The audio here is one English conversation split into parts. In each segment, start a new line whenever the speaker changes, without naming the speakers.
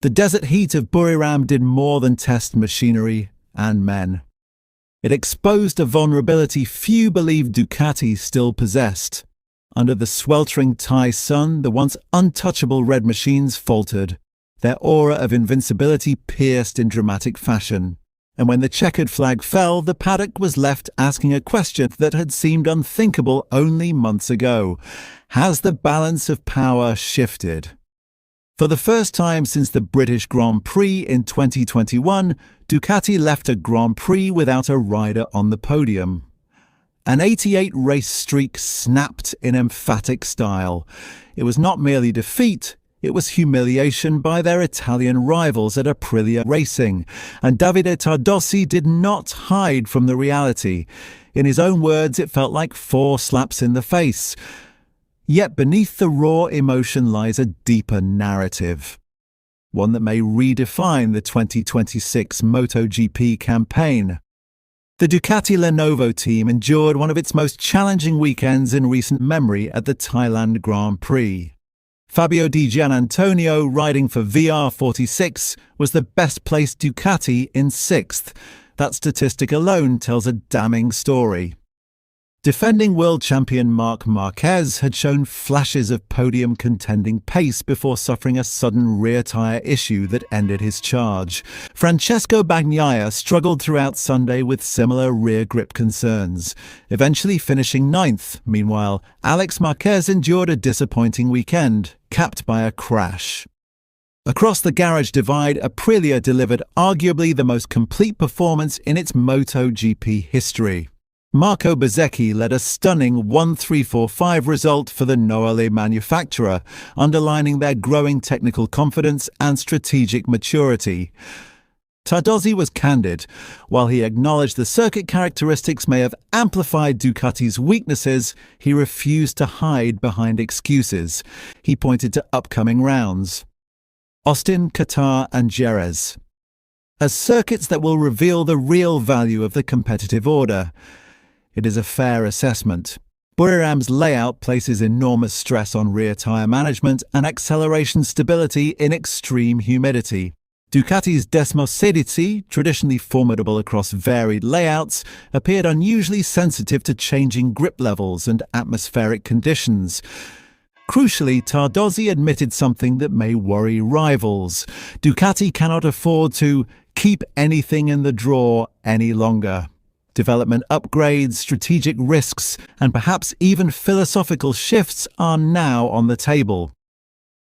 The desert heat of Buriram did more than test machinery and men. It exposed a vulnerability few believed Ducati still possessed. Under the sweltering Thai sun, the once untouchable red machines faltered, their aura of invincibility pierced in dramatic fashion. And when the checkered flag fell, the paddock was left asking a question that had seemed unthinkable only months ago. Has the balance of power shifted? For the first time since the British Grand Prix in 2021, Ducati left a Grand Prix without a rider on the podium. An 88-race streak snapped in emphatic style. It was not merely defeat, it was humiliation by their Italian rivals at Aprilia Racing, and Davide Tardozzi did not hide from the reality. In his own words, it felt like 4 slaps in the face. Yet beneath the raw emotion lies a deeper narrative, one that may redefine the 2026 MotoGP campaign. The Ducati Lenovo Team endured one of its most challenging weekends in recent memory at the Thailand Grand Prix. Fabio Di Giannantonio, riding for VR46, was the best-placed Ducati in 6th. That statistic alone tells a damning story. Defending world champion Marquez had shown flashes of podium contending pace before suffering a sudden rear tyre issue that ended his charge. Francesco Bagnaia struggled throughout Sunday with similar rear grip concerns, eventually finishing 9th. Meanwhile, Alex Marquez endured a disappointing weekend, capped by a crash. Across the garage divide, Aprilia delivered arguably the most complete performance in its MotoGP history. Marco Bezzecchi led a stunning 1.345 result for the Noale manufacturer, underlining their growing technical confidence and strategic maturity. Tardozzi was candid. While he acknowledged the circuit characteristics may have amplified Ducati's weaknesses, he refused to hide behind excuses. He pointed to upcoming rounds: Austin, Qatar and Jerez, as circuits that will reveal the real value of the competitive order. It is a fair assessment. Buriram's layout places enormous stress on rear tyre management and acceleration stability in extreme humidity. Ducati's Desmosedici, traditionally formidable across varied layouts, appeared unusually sensitive to changing grip levels and atmospheric conditions. Crucially, Tardozzi admitted something that may worry rivals. Ducati cannot afford to keep anything in the drawer any longer. Development upgrades, strategic risks, and perhaps even philosophical shifts are now on the table.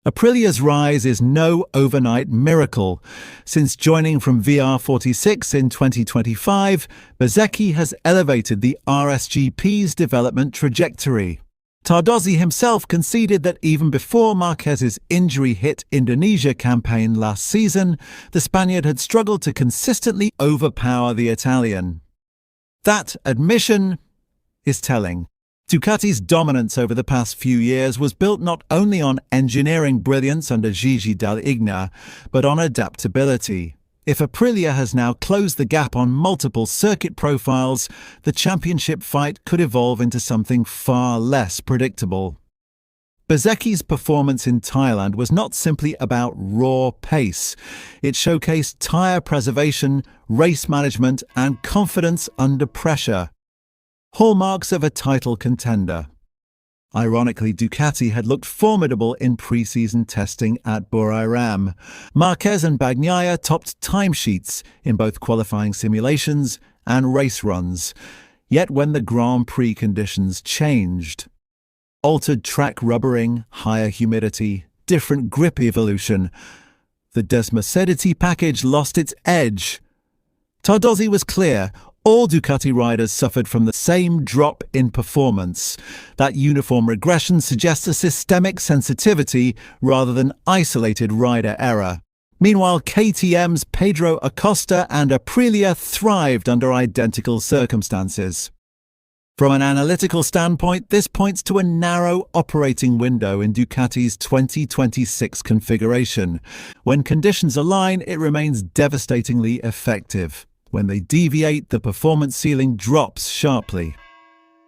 Aprilia's rise is no overnight miracle. Since joining from VR46 in 2025, Bezzecchi has elevated the RSGP's development trajectory. Tardozzi himself conceded that even before Marquez's injury-hit Indonesia campaign last season, the Spaniard had struggled to consistently overpower the Italian. That admission is telling. Ducati's dominance over the past few years was built not only on engineering brilliance under Gigi Dall'Igna, but on adaptability. If Aprilia has now closed the gap on multiple circuit profiles, the championship fight could evolve into something far less predictable. Bezzecchi's performance in Thailand was not simply about raw pace. It showcased tyre preservation, race management, and confidence under pressure. Hallmarks of a title contender. Ironically, Ducati had looked formidable in pre-season testing at Buriram. Marquez and Bagnaia topped timesheets in both qualifying simulations and race runs. Yet when the Grand Prix conditions changed, altered track rubbering, higher humidity, different grip evolution, the Desmosedici package lost its edge. Tardozzi was clear. All Ducati riders suffered from the same drop in performance. That uniform regression suggests a systemic sensitivity rather than isolated rider error. Meanwhile, KTM's Pedro Acosta and Aprilia thrived under identical circumstances. From an analytical standpoint, this points to a narrow operating window in Ducati's 2026 configuration. When conditions align, it remains devastatingly effective. When they deviate, the performance ceiling drops sharply.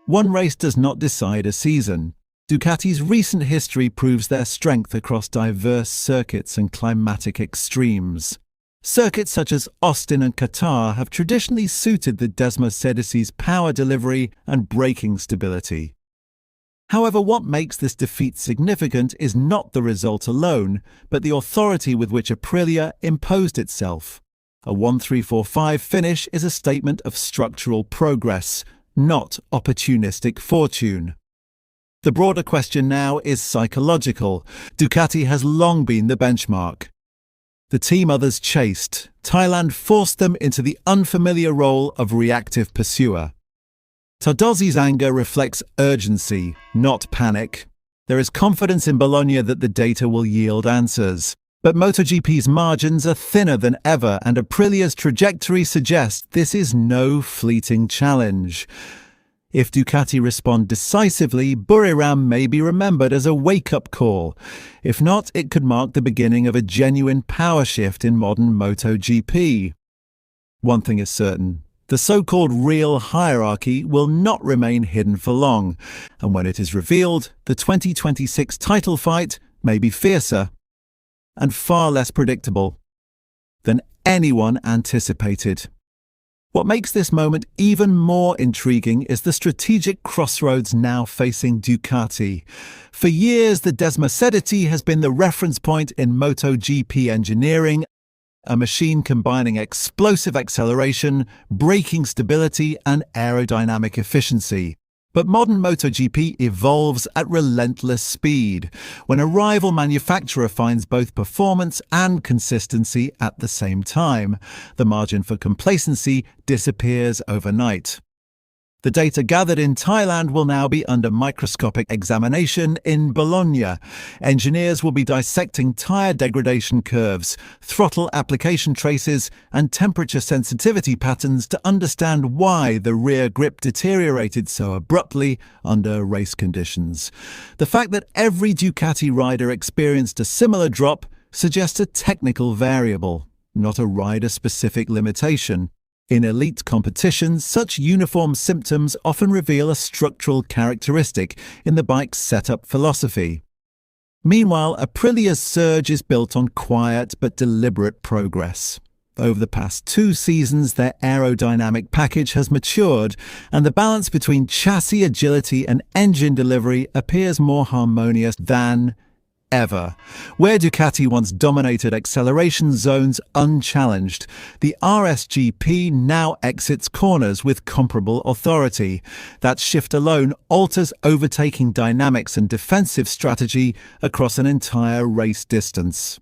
One race does not decide a season. Ducati's recent history proves their strength across diverse circuits and climatic extremes. Circuits such as Austin and Qatar have traditionally suited the Desmosedicis' power delivery and braking stability. However, what makes this defeat significant is not the result alone, but the authority with which Aprilia imposed itself. A 1-3-4-5 finish is a statement of structural progress, not opportunistic fortune. The broader question now is psychological. Ducati has long been the benchmark. The team others chased. Thailand forced them into the unfamiliar role of reactive pursuer. Tardozzi's anger reflects urgency, not panic. There is confidence in Bologna that the data will yield answers. But MotoGP's margins are thinner than ever, and Aprilia's trajectory suggests this is no fleeting challenge. If Ducati respond decisively, Buriram may be remembered as a wake-up call. If not, it could mark the beginning of a genuine power shift in modern MotoGP. One thing is certain. The so-called real hierarchy will not remain hidden for long, and when it is revealed, the 2026 title fight may be fiercer and far less predictable than anyone anticipated. What makes this moment even more intriguing is the strategic crossroads now facing Ducati. For years, the Desmosedici has been the reference point in MotoGP engineering, a machine combining explosive acceleration, braking stability, and aerodynamic efficiency. But modern MotoGP evolves at relentless speed, when a rival manufacturer finds both performance and consistency at the same time. The margin for complacency disappears overnight. The data gathered in Thailand will now be under microscopic examination in Bologna. Engineers will be dissecting tyre degradation curves, throttle application traces, and temperature sensitivity patterns to understand why the rear grip deteriorated so abruptly under race conditions. The fact that every Ducati rider experienced a similar drop suggests a technical variable, not a rider-specific limitation. In elite competitions, such uniform symptoms often reveal a structural characteristic in the bike's setup philosophy. Meanwhile, Aprilia's surge is built on quiet but deliberate progress. Over the past 2 seasons, their aerodynamic package has matured, and the balance between chassis agility and engine delivery appears more harmonious than ever. Where Ducati once dominated acceleration zones unchallenged, the RSGP now exits corners with comparable authority. That shift alone alters overtaking dynamics and defensive strategy across an entire race distance.